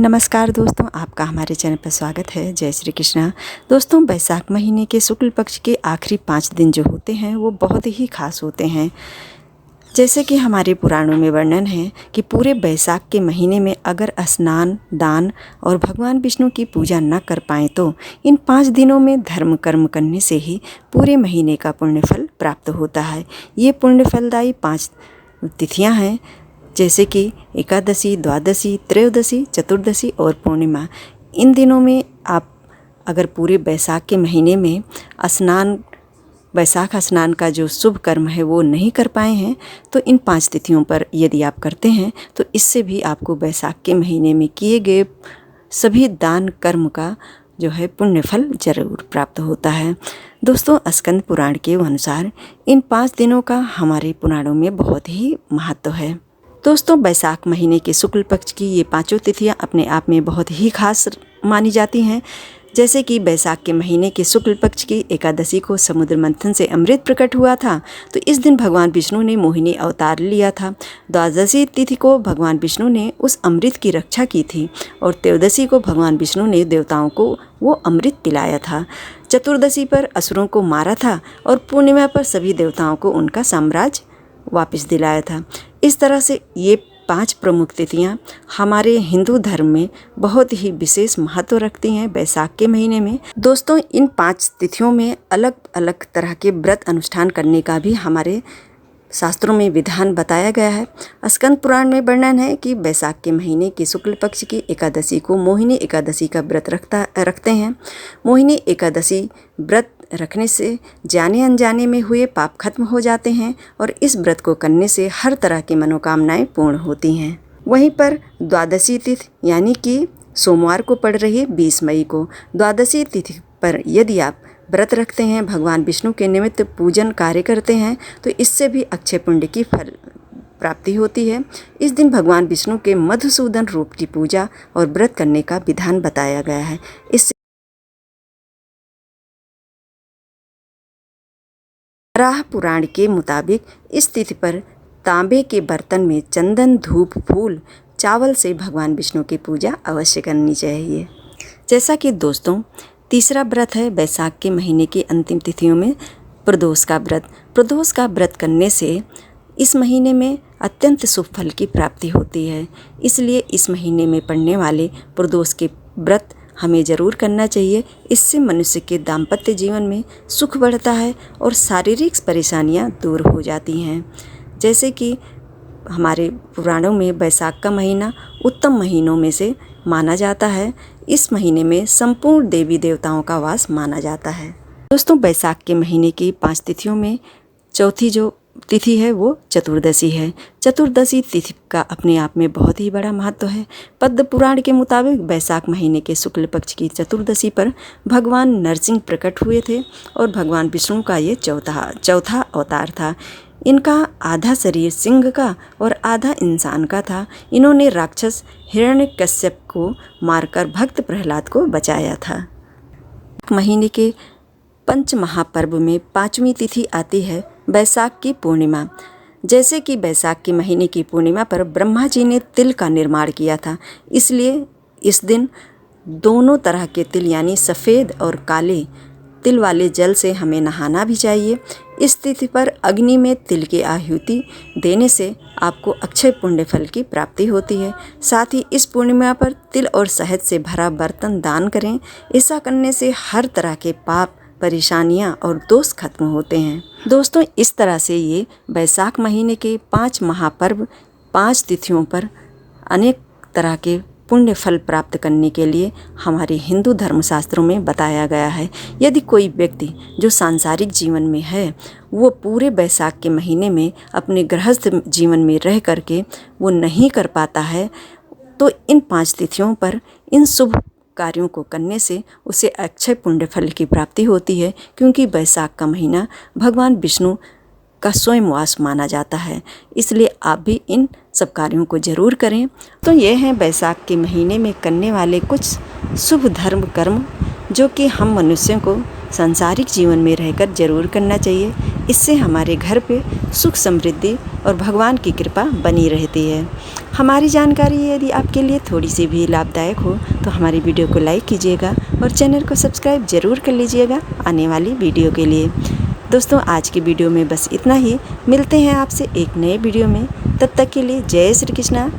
नमस्कार दोस्तों, आपका हमारे चैनल पर स्वागत है। जय श्री कृष्णा। दोस्तों, बैसाख महीने के शुक्ल पक्ष के आखिरी 5 दिन जो होते हैं वो बहुत ही खास होते हैं। जैसे कि हमारे पुराणों में वर्णन है कि पूरे बैसाख के महीने में अगर स्नान, दान और भगवान विष्णु की पूजा न कर पाएँ तो इन 5 दिनों में धर्म कर्म करने से ही पूरे महीने का पुण्य फल प्राप्त होता है। ये पुण्य फलदायी 5 तिथियाँ हैं, जैसे कि एकादशी, द्वादशी, त्रयोदशी, चतुर्दशी और पूर्णिमा। इन दिनों में आप अगर पूरे बैसाख के महीने में बैसाख स्नान का जो शुभ कर्म है वो नहीं कर पाए हैं तो इन 5 तिथियों पर यदि आप करते हैं तो इससे भी आपको बैसाख के महीने में किए गए सभी दान कर्म का जो है पुण्य फल जरूर प्राप्त होता है। दोस्तों, स्कंद पुराण के अनुसार इन 5 दिनों का हमारे पुराणों में बहुत ही महत्व है। दोस्तों, बैसाख महीने के शुक्ल पक्ष की ये 5 तिथियां अपने आप में बहुत ही खास मानी जाती हैं। जैसे कि बैसाख के महीने के शुक्ल पक्ष की एकादशी को समुद्र मंथन से अमृत प्रकट हुआ था, तो इस दिन भगवान विष्णु ने मोहिनी अवतार लिया था। द्वादशी तिथि को भगवान विष्णु ने उस अमृत की रक्षा की थी और त्रयोदशी को भगवान विष्णु ने देवताओं को वो अमृत पिलाया था। चतुर्दशी पर असुरों को मारा था और पूर्णिमा पर सभी देवताओं को उनका साम्राज्य वापस दिलाया था। इस तरह से ये 5 प्रमुख तिथियां हमारे हिंदू धर्म में बहुत ही विशेष महत्व रखती हैं बैसाख के महीने में। दोस्तों, इन 5 तिथियों में अलग अलग तरह के व्रत अनुष्ठान करने का भी हमारे शास्त्रों में विधान बताया गया है। स्कंद पुराण में वर्णन है कि बैसाख के महीने की शुक्ल पक्ष की एकादशी को मोहिनी एकादशी का व्रत रखते हैं। मोहिनी एकादशी व्रत रखने से जाने अनजाने में हुए पाप खत्म हो जाते हैं और इस व्रत को करने से हर तरह की मनोकामनाएं पूर्ण होती हैं। वहीं पर द्वादशी तिथि यानी कि सोमवार को पड़ रही 20 मई को द्वादशी तिथि पर यदि आप व्रत रखते हैं, भगवान विष्णु के निमित्त पूजन कार्य करते हैं तो इससे भी अक्षय पुण्य की फल प्राप्ति होती है। इस दिन भगवान विष्णु के मधुसूदन रूप की पूजा और व्रत करने का विधान बताया गया है। इससे वराह पुराण के मुताबिक इस तिथि पर तांबे के बर्तन में चंदन, धूप, फूल, चावल से भगवान विष्णु की पूजा अवश्य करनी चाहिए। जैसा कि दोस्तों, तीसरा व्रत है बैसाख के महीने की अंतिम तिथियों में प्रदोष का व्रत। प्रदोष का व्रत करने से इस महीने में अत्यंत शुभ फल की प्राप्ति होती है। इसलिए इस महीने में पड़ने वाले प्रदोष के व्रत हमें ज़रूर करना चाहिए। इससे मनुष्य के दाम्पत्य जीवन में सुख बढ़ता है और शारीरिक परेशानियां दूर हो जाती हैं। जैसे कि हमारे पुराणों में बैसाख का महीना उत्तम महीनों में से माना जाता है। इस महीने में संपूर्ण देवी देवताओं का वास माना जाता है। दोस्तों, बैसाख के महीने की 5 तिथियों में चौथी जो तिथि है वो चतुर्दशी है। चतुर्दशी तिथि का अपने आप में बहुत ही बड़ा महत्व है। पद्म पुराण के मुताबिक बैसाख महीने के शुक्ल पक्ष की चतुर्दशी पर भगवान नरसिंह प्रकट हुए थे और भगवान विष्णु का ये चौथा अवतार था। इनका आधा शरीर सिंह का और आधा इंसान का था। इन्होंने राक्षस हिरण्यकश्यप को मारकर भक्त प्रहलाद को बचाया था। महीने के पंच महापर्व में 5वीं तिथि आती है बैसाख की पूर्णिमा। जैसे कि बैसाख के महीने की पूर्णिमा पर ब्रह्मा जी ने तिल का निर्माण किया था, इसलिए इस दिन दोनों तरह के तिल यानी सफ़ेद और काले तिल वाले जल से हमें नहाना भी चाहिए। इस तिथि पर अग्नि में तिल की आहुति देने से आपको अक्षय पुण्य फल की प्राप्ति होती है। साथ ही इस पूर्णिमा पर तिल और शहद से भरा बर्तन दान करें। ऐसा करने से हर तरह के पाप, परेशानियां और दोष खत्म होते हैं। दोस्तों, इस तरह से ये बैसाख महीने के 5 महापर्व 5 तिथियों पर अनेक तरह के पुण्य फल प्राप्त करने के लिए हमारे हिंदू धर्मशास्त्रों में बताया गया है। यदि कोई व्यक्ति जो सांसारिक जीवन में है वो पूरे बैसाख के महीने में अपने गृहस्थ जीवन में रह करके वो नहीं कर पाता है तो इन 5 तिथियों पर इन शुभ कार्यों को करने से उसे अक्षय पुण्य फल की प्राप्ति होती है, क्योंकि बैसाख का महीना भगवान विष्णु का स्वयं वास माना जाता है। इसलिए आप भी इन सब कार्यों को जरूर करें। तो ये हैं बैसाख के महीने में करने वाले कुछ शुभ धर्म कर्म जो कि हम मनुष्यों को सांसारिक जीवन में रहकर जरूर करना चाहिए। इससे हमारे घर पे सुख समृद्धि और भगवान की कृपा बनी रहती है। हमारी जानकारी यदि आपके लिए थोड़ी सी भी लाभदायक हो तो हमारी वीडियो को लाइक कीजिएगा और चैनल को सब्सक्राइब ज़रूर कर लीजिएगा आने वाली वीडियो के लिए। दोस्तों, आज की वीडियो में बस इतना ही। मिलते हैं आपसे एक नए वीडियो में। तब तक के लिए जय श्री कृष्णा।